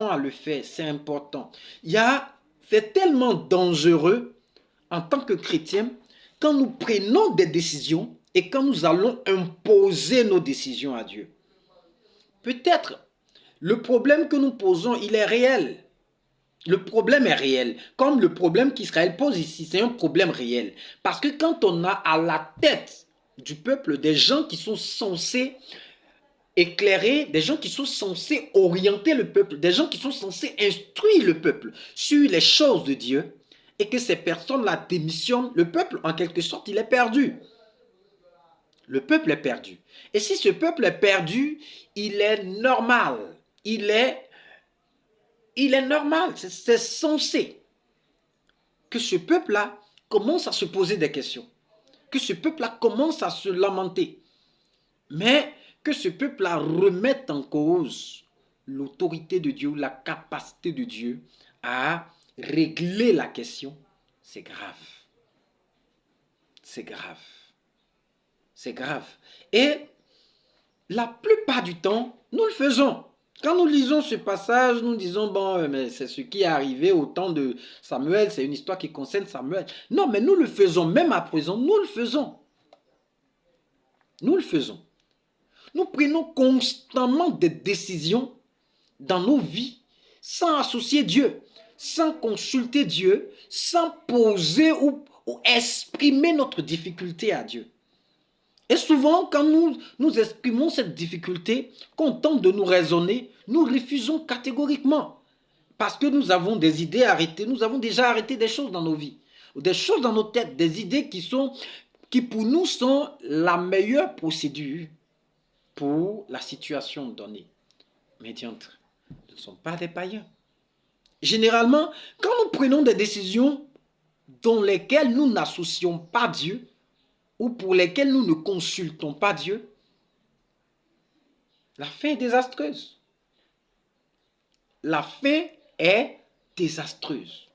à le faire, c'est important. C'est tellement dangereux en tant que chrétien quand nous prenons des décisions et quand nous allons imposer nos décisions à Dieu. Peut-être le problème que nous posons, il est réel. Le problème est réel. Comme le problème qu'Israël pose ici, c'est un problème réel. Parce que quand on a à la tête du peuple des gens qui sont censés éclairer, des gens qui sont censés orienter le peuple, des gens qui sont censés instruire le peuple sur les choses de Dieu, et que ces personnes-là démissionnent, le peuple, en quelque sorte, il est perdu. Le peuple est perdu. Et si ce peuple est perdu, il est normal. Il est normal, c'est censé que ce peuple-là commence à se poser des questions, que ce peuple-là commence à se lamenter, mais que ce peuple-là remette en cause l'autorité de Dieu, la capacité de Dieu à régler la question, c'est grave. C'est grave. C'est grave. Et la plupart du temps, nous le faisons. Quand nous lisons ce passage, nous disons, bon, mais c'est ce qui est arrivé au temps de Samuel, c'est une histoire qui concerne Samuel. Non, mais nous le faisons, même à présent, nous le faisons. Nous le faisons. Nous prenons constamment des décisions dans nos vies sans associer Dieu, sans consulter Dieu, sans poser ou exprimer notre difficulté à Dieu. Et souvent, quand nous exprimons cette difficulté, qu'on tente de nous raisonner, nous refusons catégoriquement. Parce que nous avons des idées arrêtées, nous avons déjà arrêté des choses dans nos vies, des choses dans nos têtes, des idées qui pour nous sont la meilleure procédure pour la situation donnée. Mais diantre, nous ne sommes pas des païens. Généralement, quand nous prenons des décisions dans lesquelles nous n'associons pas Dieu, ou pour lesquels nous ne consultons pas Dieu, la fin est désastreuse. La fin est désastreuse.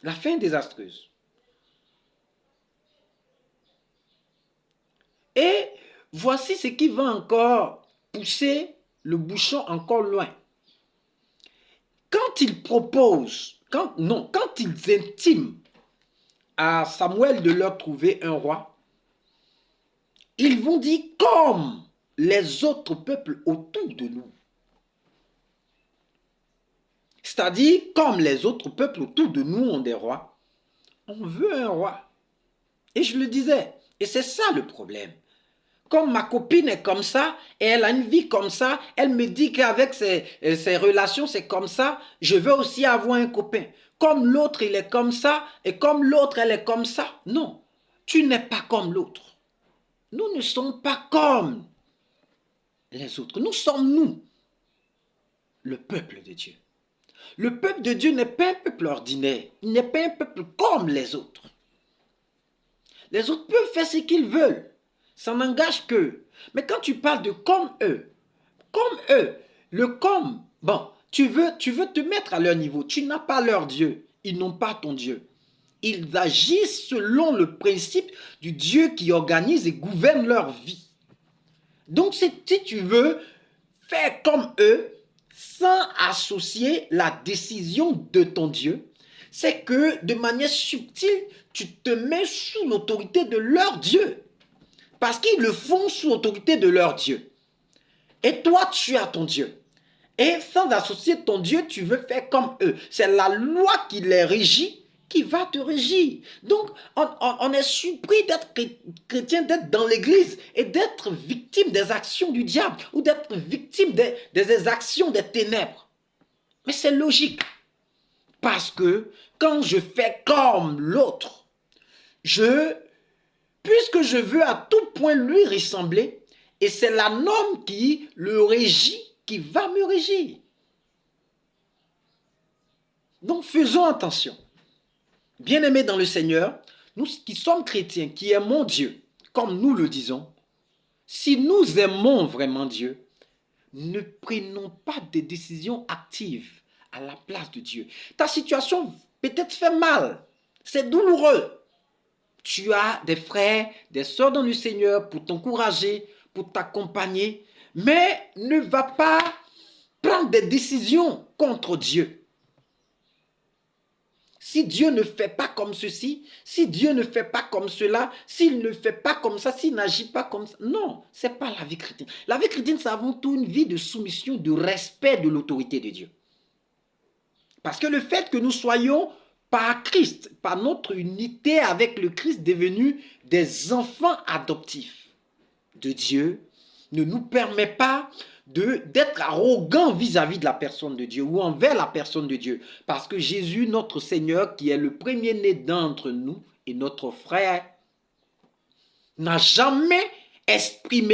La fin est désastreuse. Et voici ce qui va encore pousser le bouchon encore loin. Quand ils proposent, quand ils intiment à Samuel de leur trouver un roi, ils vont dire comme les autres peuples autour de nous. C'est-à-dire, comme les autres peuples autour de nous ont des rois, on veut un roi. Et je le disais, et c'est ça le problème. Comme ma copine est comme ça, et elle a une vie comme ça, elle me dit qu'avec ses relations, c'est comme ça, je veux aussi avoir un copain. Comme l'autre, il est comme ça, et comme l'autre, elle est comme ça. Non, tu n'es pas comme l'autre. Nous ne sommes pas comme les autres. Nous sommes nous, le peuple de Dieu. Le peuple de Dieu n'est pas un peuple ordinaire. Il n'est pas un peuple comme les autres. Les autres peuvent faire ce qu'ils veulent. Ça n'engage qu'eux. Mais quand tu parles de comme eux, le comme, bon, tu veux te mettre à leur niveau. Tu n'as pas leur Dieu. Ils n'ont pas ton Dieu. Ils agissent selon le principe du Dieu qui organise et gouverne leur vie. Donc, si tu veux faire comme eux, sans associer la décision de ton Dieu, c'est que de manière subtile, tu te mets sous l'autorité de leur Dieu. Parce qu'ils le font sous l'autorité de leur Dieu. Et toi, tu as ton Dieu. Et sans associer ton Dieu, tu veux faire comme eux. C'est la loi qui les régit qui va te régir. Donc, on est surpris d'être chrétien, d'être dans l'église et d'être victime des actions du diable ou d'être victime des actions des ténèbres. Mais c'est logique. Parce que quand je fais comme l'autre, puisque je veux à tout point lui ressembler, et c'est la norme qui le régit, qui va me régir. Donc faisons attention. Bien-aimés dans le Seigneur, nous qui sommes chrétiens, qui aimons Dieu, comme nous le disons, si nous aimons vraiment Dieu, ne prenons pas des décisions actives à la place de Dieu. Ta situation peut-être fait mal, c'est douloureux. Tu as des frères, des sœurs dans le Seigneur pour t'encourager, pour t'accompagner, mais ne va pas prendre des décisions contre Dieu. Si Dieu ne fait pas comme ceci, si Dieu ne fait pas comme cela, s'il ne fait pas comme ça, s'il n'agit pas comme ça. Non, ce n'est pas la vie chrétienne. La vie chrétienne, c'est avant tout une vie de soumission, de respect de l'autorité de Dieu. Parce que le fait que nous soyons par Christ, par notre unité avec le Christ, devenus des enfants adoptifs de Dieu, ne nous permet pas d'être arrogants vis-à-vis de la personne de Dieu ou envers la personne de Dieu. Parce que Jésus, notre Seigneur, qui est le premier-né d'entre nous et notre frère, n'a jamais exprimé